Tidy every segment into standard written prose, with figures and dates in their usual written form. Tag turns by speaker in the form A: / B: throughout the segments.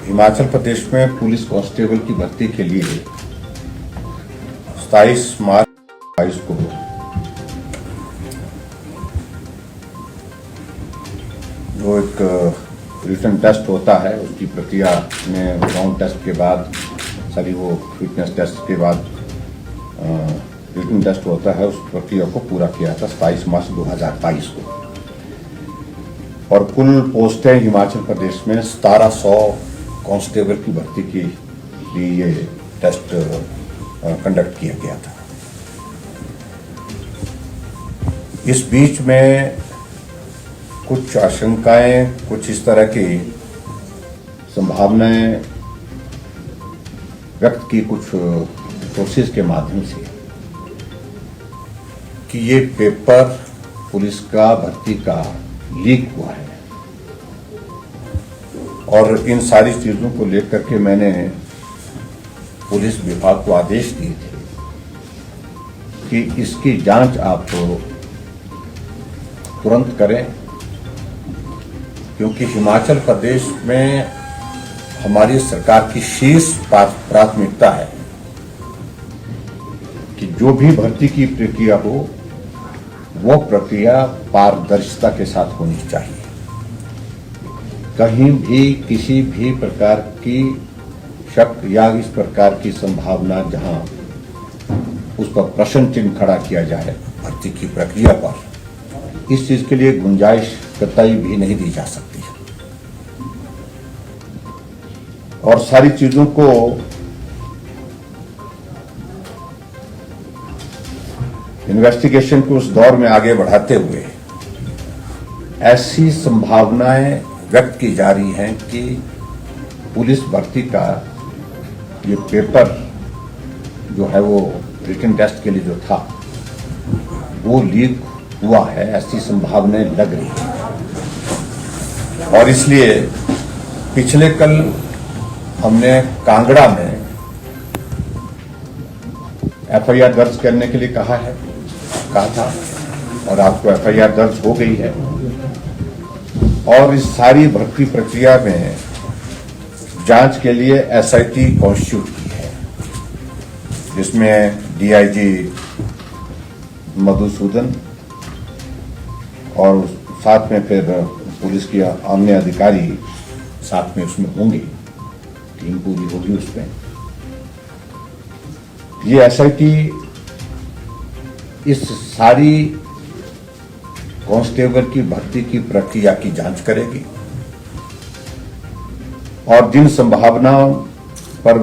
A: हिमाचल प्रदेश में police constable की भर्ती के लिए 27 मार्च 2022 को जो एक रिटन टेस्ट होता है उसकी प्रक्रिया में ग्राउंड टेस्ट के बाद सारी वो फिटनेस टेस्ट के बाद रिटन टेस्ट होता है, उस प्रक्रिया को पूरा किया था 27 मार्च 2022 को। और कुल पोस्टें हिमाचल प्रदेश में 1700 कांस्टेबल की भर्ती के लिए ये टेस्ट कंडक्ट किया गया था। इस बीच में कुछ आशंकाएं, कुछ इस तरह की संभावनाएं व्यक्त की कुछ सोर्सेज के माध्यम से कि ये पेपर पुलिस का भर्ती का लीक हुआ है, और इन सारी चीजों को लेकर के मैंने पुलिस विभाग को आदेश दिए थे कि इसकी जांच आप तुरंत करें, क्योंकि हिमाचल प्रदेश में हमारी सरकार की शीर्ष प्राथमिकता है कि जो भी भर्ती की प्रक्रिया हो वो प्रक्रिया पारदर्शिता के साथ होनी चाहिए। कहीं भी किसी भी प्रकार की शक या इस प्रकार की संभावना जहां उस पर प्रश्न चिन्ह खड़ा किया जाए भर्ती की प्रक्रिया पर, इस चीज के लिए गुंजाइश कतई भी नहीं दी जा सकती है। और सारी चीजों को इन्वेस्टिगेशन को उस दौर में आगे बढ़ाते हुए ऐसी संभावनाएं व्यक्त की जा रही हैं कि पुलिस भर्ती का ये पेपर जो है वो रिटन टेस्ट के लिए जो था वो लीक हुआ है, ऐसी संभावनाएं लग रही है। और इसलिए पिछले कल हमने कांगड़ा में एफआईआर दर्ज करने के लिए कहा था, और आपको एफआईआर दर्ज हो गई है। और इस सारी भर्ती प्रक्रिया में जांच के लिए एसआईटी कॉन्स्टिट्यूट की है, जिसमें डीआईजी मधुसूदन और साथ में फिर पुलिस के अन्य अधिकारी साथ में उसमें होंगे, टीम पूरी होगी उसमें। ये एसआईटी इस सारी कांस्टेबल की भर्ती की प्रक्रिया की जांच करेगी, और जिन संभावनाओं पर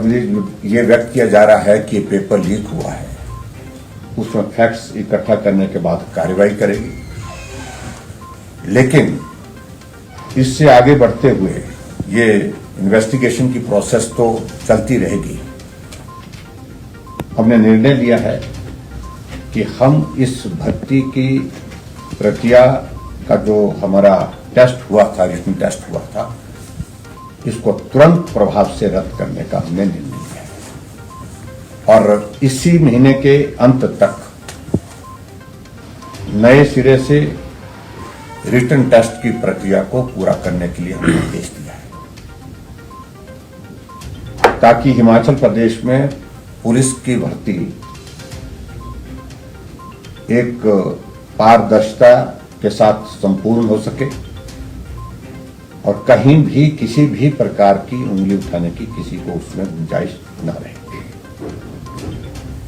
A: यह व्यक्त किया जा रहा है कि पेपर लीक हुआ है उसमें फैक्ट्स इकट्ठा करने के बाद कार्रवाई करेगी। लेकिन इससे आगे बढ़ते हुए ये इन्वेस्टिगेशन की प्रोसेस तो चलती रहेगी। हमने निर्णय लिया है कि हम इस भर्ती की प्रक्रिया का जो हमारा टेस्ट हुआ था, रिटन टेस्ट हुआ था, इसको तुरंत प्रभाव से रद्द करने का हमने निर्णय लिया है, और इसी महीने के अंत तक नए सिरे से रिटन टेस्ट की प्रक्रिया को पूरा करने के लिए हमने आदेश दिया है, ताकि हिमाचल प्रदेश में पुलिस की भर्ती एक पारदर्शिता के साथ संपूर्ण हो सके और कहीं भी किसी भी प्रकार की उंगली उठाने की किसी को उसमें गुंजाइश न रहे।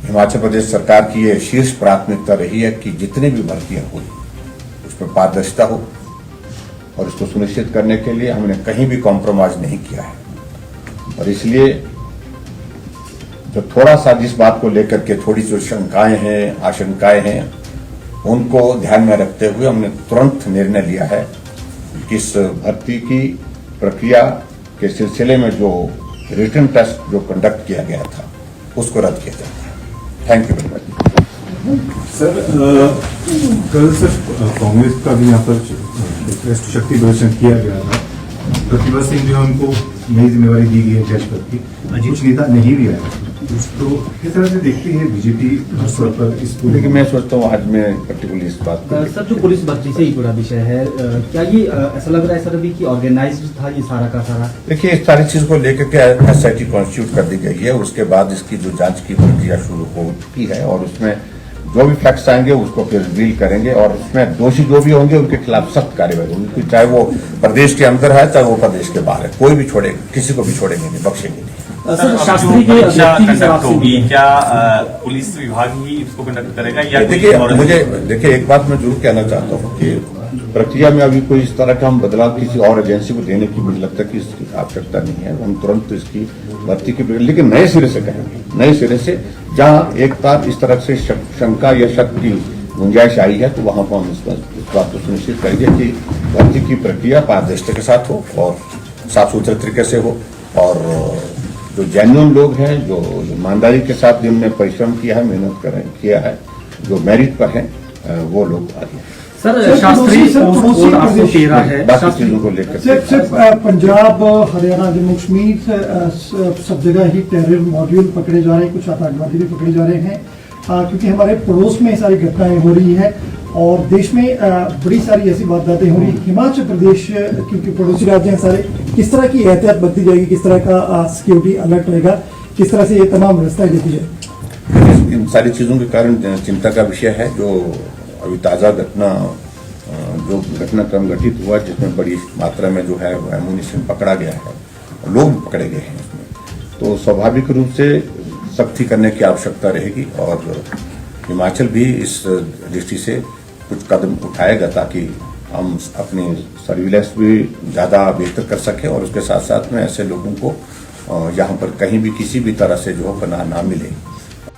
A: हिमाचल प्रदेश सरकार की यह शीर्ष प्राथमिकता रही है कि जितनी भी भर्तियां हुई उसमें पारदर्शिता हो, और इसको सुनिश्चित करने के लिए हमने कहीं भी कॉम्प्रोमाइज नहीं किया है। और इसलिए जो थोड़ा सा जिस बात को लेकर के थोड़ी सी शंकाएं हैं, आशंकाएं हैं, उनको ध्यान में रखते हुए हमने तुरंत निर्णय लिया है कि इस भर्ती की प्रक्रिया के सिलसिले में जो रिटन टेस्ट जो कंडक्ट किया गया था उसको रद्द किया जाता है। Thank you very much.
B: Sir, कल सिर्फ कांग्रेस का भी यहाँ पर शक्ति प्रदर्शन किया गया था। प्रतिभा सिंह जो उनको
C: नई जिम्मेवारी दी गई है जज पद की, कुछ नेता नहीं भी आए, तो किस तरह से देखती है बीजेपी तौर पर इस पूरे?
A: लेकिन मैं सोचता हूँ आज मैं पर्टिकुलरली इस बात को
D: सर, जो पुलिस भर्ती से ही जुड़ा विषय है, क्या ये ऐसा लग रहा है सर अभी कि ऑर्गेनाइज्ड था ये सारा का सारा?
A: देखिए, इस सारी चीज को लेकर के एसआईटी कॉन्स्टिट्यूट कर दी गई है। उसके बाद इसकी जो जांच की प्रक्रिया शुरू हो चुकी है और उसमें जो भी फैक्ट्स आएंगे उसको फिर रिवील करेंगे और उसमें दोषी जो भी होंगे उनके खिलाफ सख्त कार्रवाई होगी, चाहे वो प्रदेश के अंदर है चाहे वो प्रदेश के बाहर है। कोई भी छोड़ेगा, किसी को भी छोड़ेंगे नहीं, बख्शेंगे नहीं।
D: सर, शास्त्री के व्यक्ति की
E: कंडक्ट होगी क्या? पुलिस विभाग ही इसको कंडक्ट करेगा या
A: देखिए एक बात मैं जरूर कहना चाहता हूँ कि प्रक्रिया में अभी कोई इस तरह का हम बदलाव किसी और एजेंसी को देने की मुझे लगता है कि इसकी आवश्यकता नहीं है। हम तुरंत इसकी भर्ती की, लेकिन नए सिरे से करेंगे, नए सिरे से जहां एक बार इस तरह से शंका या शक की गुंजाइश आई है तो वहां पर हम इस बात को सुनिश्चित करेंगे कि भर्ती की प्रक्रिया पारदर्शिता के साथ हो और साफ सुथरे तरीके से हो और जो जेन्युइन लोग हैं, जो ईमानदारी के साथ जिनने परिश्रम किया है, मेहनत किया है, जो मेरिट पर है, वो लोग आगे।
D: सर, शास्त्री पोस्ट 813 है,
A: बाकी चीजों को लेकर
F: सिर्फ पंजाब, हरियाणा, जम्मू कश्मीर सब जगह ही टेरर मॉड्यूल पकड़े जा रहे हैं, कुछ आतंकवादी भी पकड़े जा रहे हैं, क्योंकि हमारे पड़ोस में सारी घटनाएं हो रही है और देश में बड़ी सारी ऐसी वारदातें हो रही है। हिमाचल प्रदेश क्योंकि पड़ोसी राज्य हैं सारे, किस तरह की एहतियात बरती जाएगी, किस तरह का सिक्योरिटी अलर्ट रहेगा, किस तरह से ये तमाम व्यवस्थाएं देती जाए?
A: इन सारी चीजों के कारण चिंता का विषय है। जो अभी ताजा घटनाक्रम घटित हुआ जिसमें बड़ी मात्रा में जो है एमुनिशन पकड़ा गया है, लोग पकड़े गए हैं इसमें, तो स्वाभाविक रूप से सख्ती करने की आवश्यकता रहेगी और हिमाचल भी इस दृष्टि से कुछ कदम उठाएगा ताकि हम अपनी सर्विलेंस भी ज्यादा बेहतर कर सकें और उसके साथ साथ में ऐसे लोगों को यहाँ पर कहीं भी किसी भी तरह से जो पनाह ना मिले